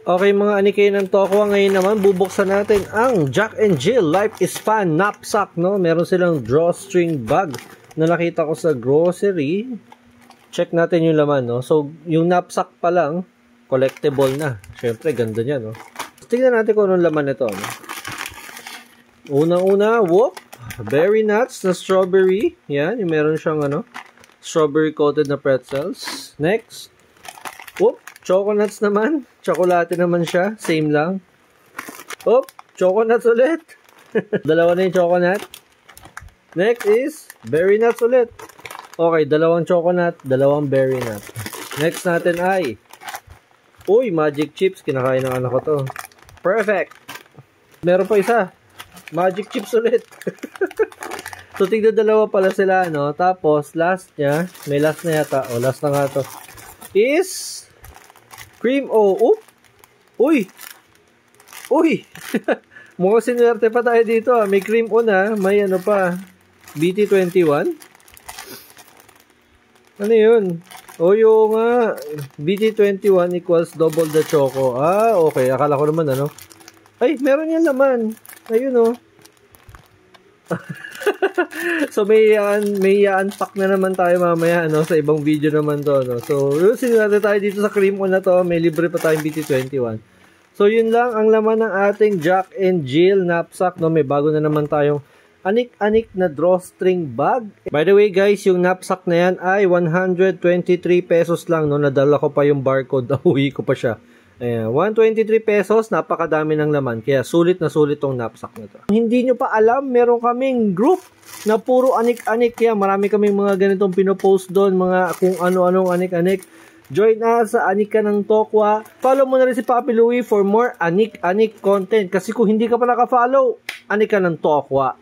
Okay mga anikay ng Tokwa, ngayon naman bubuksan natin ang Jack and Jill Life is Fun knapsack, no? Meron silang drawstring bag na nakita ko sa grocery. Check natin yung laman, no? So, yung knapsack pa lang, collectible na. Syempre, ganda niya, no? Tingnan natin kung anong laman ito, no? Unang-una, whoop! Berry nuts na strawberry. Yan, yung meron siyang, strawberry coated na pretzels. Next, whoop! Choconuts naman. Chocolate naman siya. Same lang. Oh, choconuts ulit. Dalawa na yung choconut. Next is berry nuts ulit. Okay, dalawang choconut, dalawang berry nut. Next natin ay uy, magic chips. Kinakain ng anak ko to. Perfect. Meron pa isa. Magic chips ulit. So, tigda dalawa pala sila, no? Tapos, last niya, may last na yata. O, last na nga to. Is cream o uy! Uy! Mukhang sinuwerte pa tayo dito. May cream o na. May ano pa. BT21. Ano yun? O yung BT21 equals double the choco. Ah, okay. Akala ko naman ay, meron yan laman. Ayun So may unpack na naman tayo mamaya sa ibang video naman to, no? So sinuwerte tayo dito sa cream on na to, may libre pa tayong BT21. So yun lang ang laman ng ating Jack and Jill knapsack, no? May bago na naman tayong anik-anik na drawstring bag. By the way guys, yung knapsack na yan ay 123 pesos lang, no? Nadala ko pa yung barcode, nauwi ko pa siya. Ayan, 123 pesos, napakadami ng laman. Kaya sulit na sulit tong knapsack na to. Hindi nyo pa alam, meron kaming group na puro anik-anik. Kaya marami kaming mga ganitong pinopost doon, mga kung ano-anong anik-anik. Join us sa Anika ng Tokwa. Follow mo na rin si Papi Louie for more anik-anik content. Kasi kung hindi ka pa naka-follow, Anika ng Tokwa.